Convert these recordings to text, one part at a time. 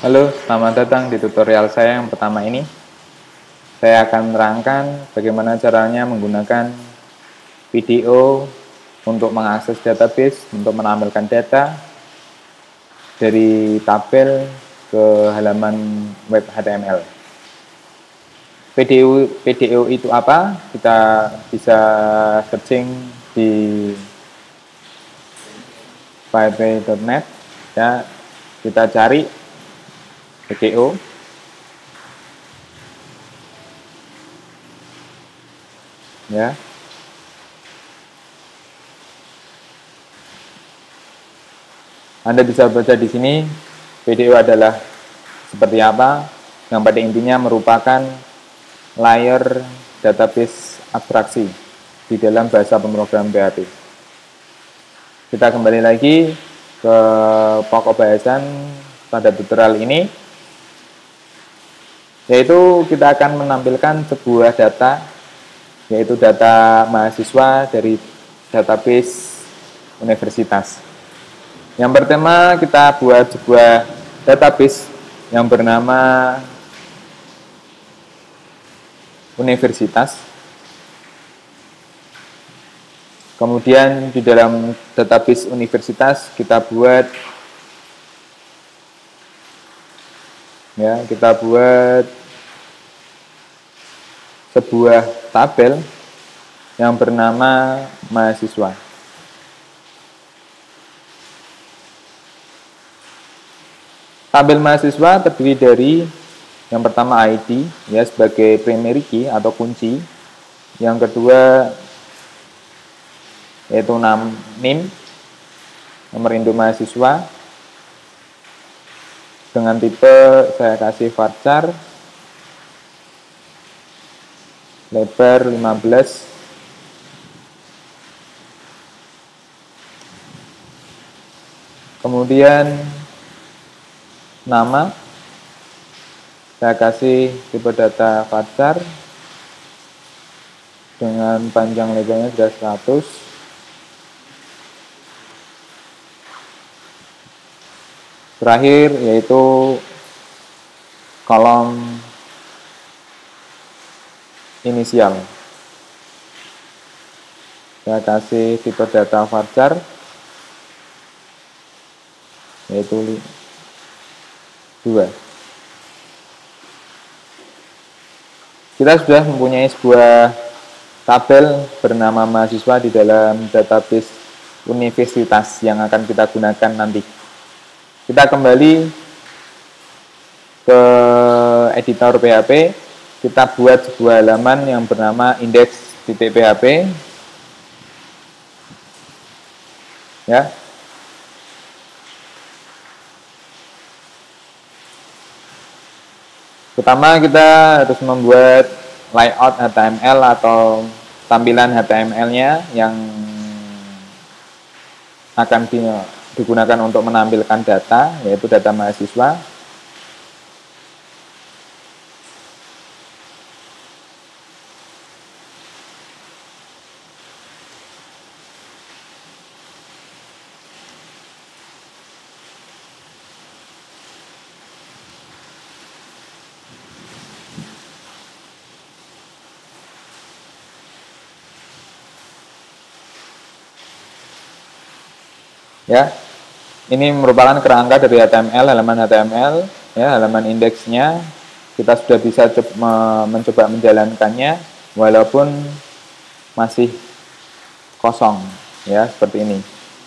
Halo, selamat datang di tutorial saya yang pertama ini. Saya akan menerangkan bagaimana caranya menggunakan video untuk mengakses database untuk menampilkan data dari tabel ke halaman web HTML. PDO itu apa? Kita bisa searching di filepay.net ya. Kita cari PDO. Ya. Anda bisa baca di sini, PDO adalah seperti apa, yang pada intinya merupakan layer database abstraksi di dalam bahasa pemrograman PHP. Kita kembali lagi ke pokok bahasan pada tutorial ini, yaitu kita akan menampilkan sebuah data, yaitu data mahasiswa dari database universitas. Yang pertama, kita buat sebuah database yang bernama universitas. Kemudian di dalam database universitas kita buat sebuah tabel yang bernama mahasiswa. Tabel mahasiswa terdiri dari yang pertama ID ya sebagai primary key atau kunci. Yang kedua yaitu NIM, nomor induk mahasiswa. Dengan tipe saya kasih varchar lebar 15. Kemudian nama saya kasih tipe data varchar dengan panjang lebarnya sudah 100. Terakhir yaitu kolom inisial. Saya kasih tipe data varchar yaitu 2. Kita sudah mempunyai sebuah tabel bernama mahasiswa di dalam database universitas yang akan kita gunakan nanti. Kita kembali ke editor PHP. Kita buat sebuah halaman yang bernama index.php. Ya. Pertama kita harus membuat layout HTML atau tampilan HTML-nya yang akan digunakan untuk menampilkan data, yaitu data mahasiswa. Ya, ini merupakan kerangka dari HTML, halaman HTML, ya, halaman indeksnya. Kita sudah bisa mencoba menjalankannya walaupun masih kosong, ya, seperti ini.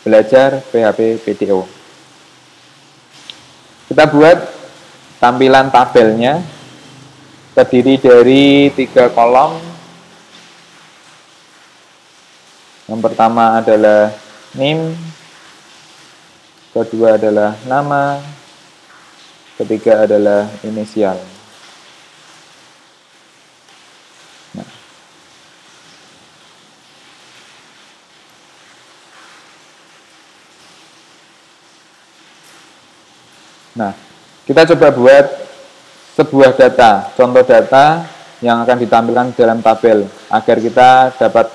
Belajar PHP PDO. Kita buat tampilan tabelnya terdiri dari 3 kolom. Yang pertama adalah NIM, kedua adalah nama, ketiga adalah inisial. Nah, kita coba buat sebuah data, contoh data yang akan ditampilkan dalam tabel agar kita dapat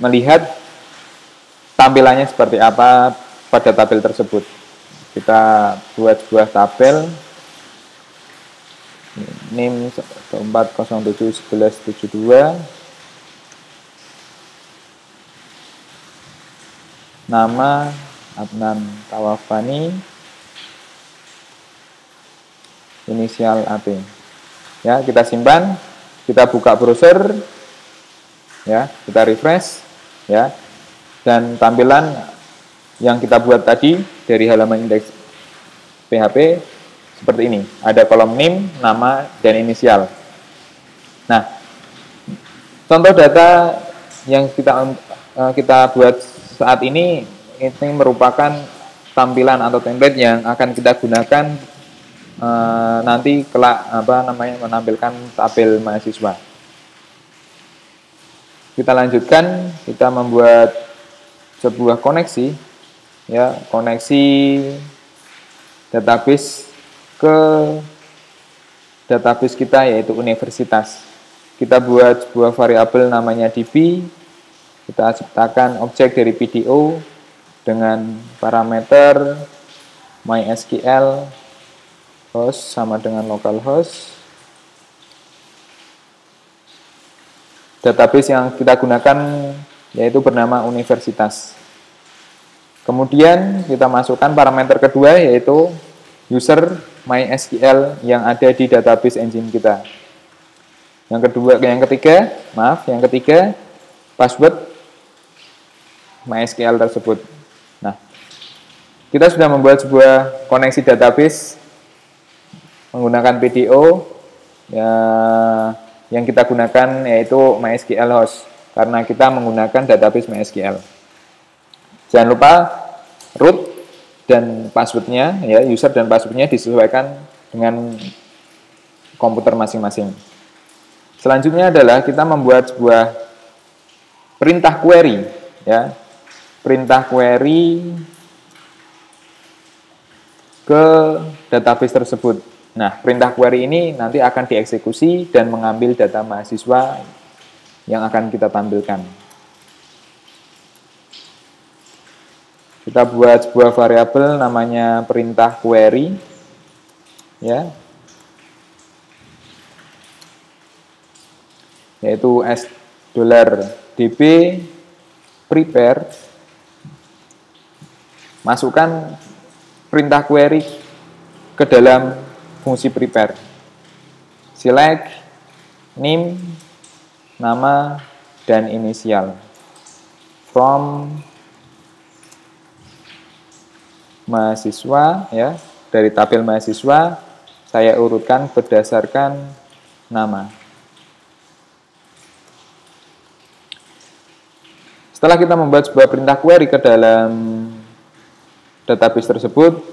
melihat tampilannya seperti apa pada tabel tersebut. Kita buat sebuah tabel NIM 14071172, nama Adnan Tawafani, inisial AT. Ya, kita simpan, kita buka browser, ya, kita refresh, ya, dan tampilan yang kita buat tadi dari halaman indeks PHP seperti ini. Ada kolom NIM, nama, dan inisial. Nah, contoh data yang kita buat saat ini merupakan tampilan atau template yang akan kita gunakan nanti kelak menampilkan tabel mahasiswa. Kita lanjutkan, kita membuat sebuah koneksi, ya, koneksi database ke database kita, yaitu universitas. Kita buat sebuah variabel namanya db, kita ciptakan objek dari PDO dengan parameter MySQL host sama dengan localhost. Database yang kita gunakan yaitu bernama universitas. Kemudian kita masukkan parameter kedua, yaitu user MySQL yang ada di database engine kita. Yang ketiga, password MySQL tersebut. Nah, kita sudah membuat sebuah koneksi database menggunakan PDO, ya, yang kita gunakan yaitu MySQL host, karena kita menggunakan database MySQL. Jangan lupa root dan passwordnya, ya, user dan passwordnya disesuaikan dengan komputer masing-masing. Selanjutnya adalah kita membuat sebuah perintah query, ya, perintah query ke database tersebut. Nah, perintah query ini nanti akan dieksekusi dan mengambil data mahasiswa yang akan kita tampilkan. Kita buat sebuah variabel namanya perintah query, ya, yaitu $db prepare. Masukkan perintah query ke dalam fungsi prepare. Select NIM, nama, dan inisial from mahasiswa, ya, dari tabel mahasiswa saya urutkan berdasarkan nama. Setelah kita membuat sebuah perintah query ke dalam database tersebut,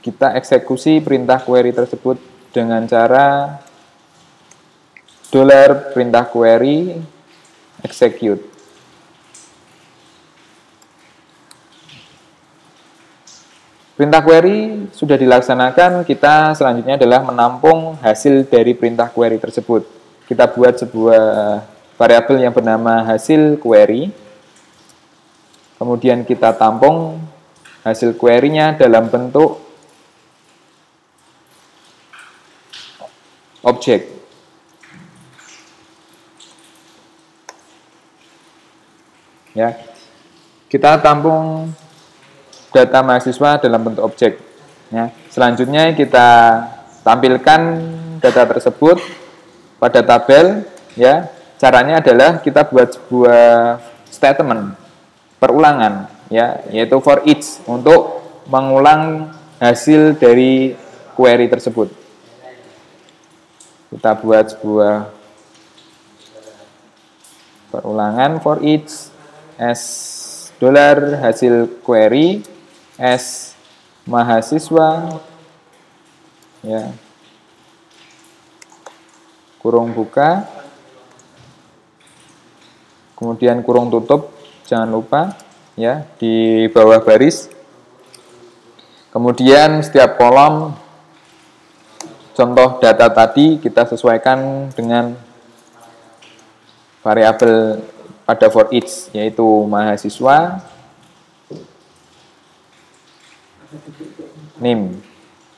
kita eksekusi perintah query tersebut dengan cara $perintah query execute. Perintah query sudah dilaksanakan, kita selanjutnya adalah menampung hasil dari perintah query tersebut. Kita buat sebuah variabel yang bernama hasil query. Kemudian kita tampung hasil query-nya dalam bentuk objek. Ya. Kita tampung data mahasiswa dalam bentuk objek. Ya. Selanjutnya kita tampilkan data tersebut pada tabel, ya. Caranya adalah kita buat sebuah statement perulangan, ya, yaitu for each, untuk mengulang hasil dari query tersebut. Kita buat sebuah perulangan for each as $hasil query as mahasiswa, ya, kurung buka, kemudian kurung tutup, jangan lupa, ya, di bawah baris. Kemudian setiap kolom contoh data tadi kita sesuaikan dengan variabel pada for each, yaitu mahasiswa, NIM,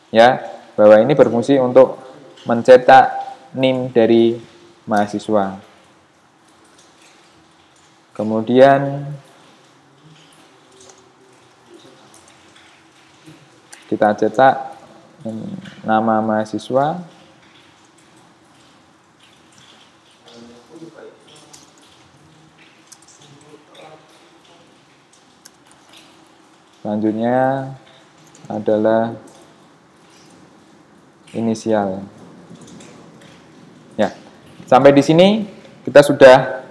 ya, bahwa ini berfungsi untuk mencetak NIM dari mahasiswa. Kemudian kita cetak nama mahasiswa. Selanjutnya adalah inisial. Ya, sampai di sini kita sudah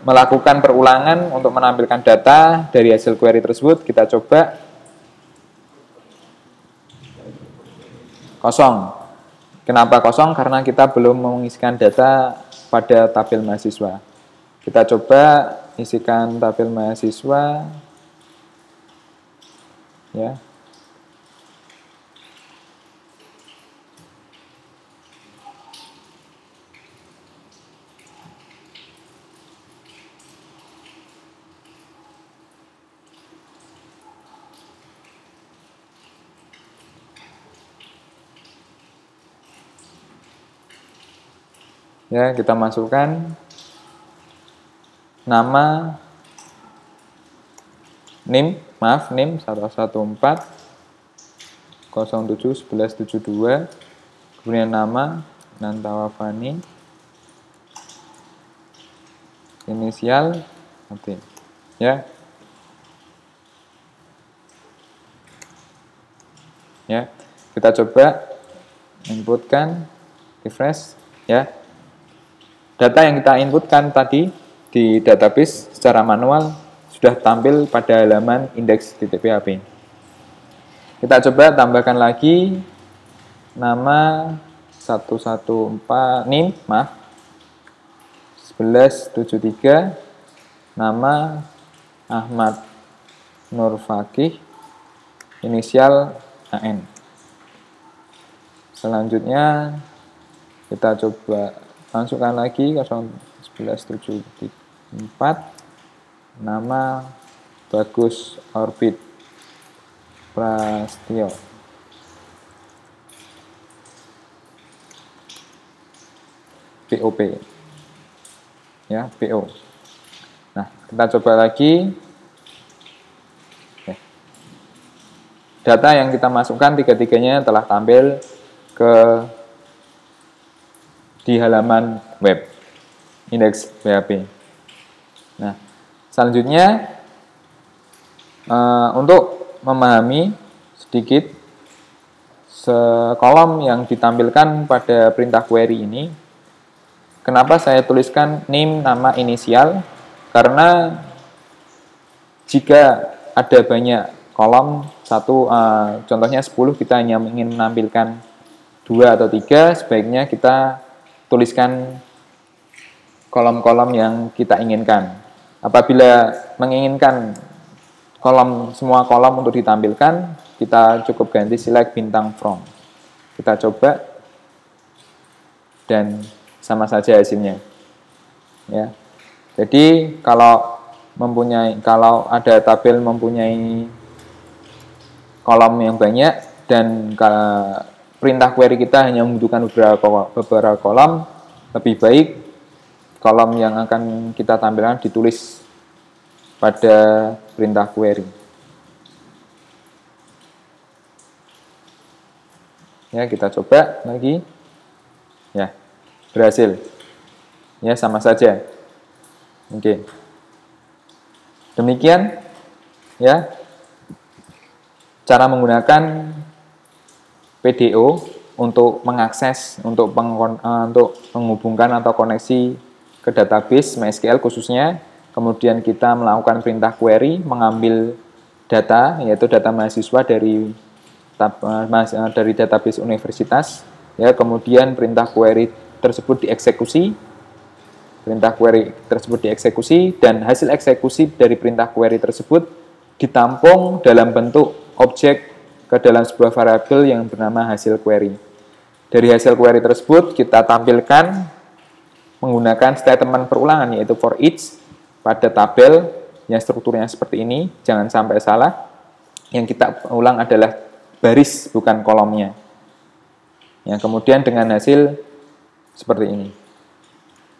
melakukan perulangan untuk menampilkan data dari hasil query tersebut. Kita coba kosong. Kenapa kosong? Karena kita belum mengisikan data pada tabel mahasiswa. Kita coba isikan tabel mahasiswa. Ya. Ya, kita masukkan nama NIM 114 07 11 72, kemudian nama Nantawafani, inisial nanti. Ya. Ya, kita coba inputkan, refresh, ya. Data yang kita inputkan tadi di database secara manual sudah tampil pada halaman index.php. Kita coba tambahkan lagi nama 114 NIM 1173, nama Ahmad Nur Fakih, inisial AN. Selanjutnya kita coba masukkan lagi 1174, nama Bagus Orbit Prastio, POP, ya, PO. Nah, kita coba lagi. Data yang kita masukkan tiga-tiganya telah tampil di halaman web index.php. Nah, selanjutnya untuk memahami sedikit kolom yang ditampilkan pada perintah query ini, kenapa saya tuliskan NIM nama inisial? Karena jika ada banyak kolom, contohnya 10, kita hanya ingin menampilkan 2 atau 3, sebaiknya kita tuliskan kolom-kolom yang kita inginkan. Apabila menginginkan semua kolom untuk ditampilkan, kita cukup ganti select bintang from. Kita coba dan sama saja hasilnya. Ya. Jadi kalau ada tabel mempunyai kolom yang banyak dan perintah query kita hanya membutuhkan beberapa kolom, lebih baik kolom yang akan kita tampilkan ditulis pada perintah query. Ya, kita coba lagi. Ya, berhasil. Ya, sama saja. Oke. Demikian ya cara menggunakan PDO untuk mengakses, untuk menghubungkan atau koneksi ke database MySQL khususnya. Kemudian kita melakukan perintah query, mengambil data, yaitu data mahasiswa dari database universitas. Ya, kemudian perintah query tersebut dieksekusi, dan hasil eksekusi dari perintah query tersebut ditampung dalam bentuk objek ke dalam sebuah variabel yang bernama hasil query. Dari hasil query tersebut kita tampilkan menggunakan statement perulangan, yaitu for each pada tabel yang strukturnya seperti ini. Jangan sampai salah, yang kita ulang adalah baris bukan kolomnya. Yang kemudian dengan hasil seperti ini.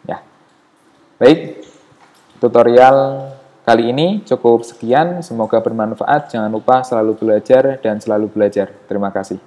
Ya. Baik, tutorial kali ini cukup sekian. Semoga bermanfaat. Jangan lupa selalu belajar dan selalu belajar. Terima kasih.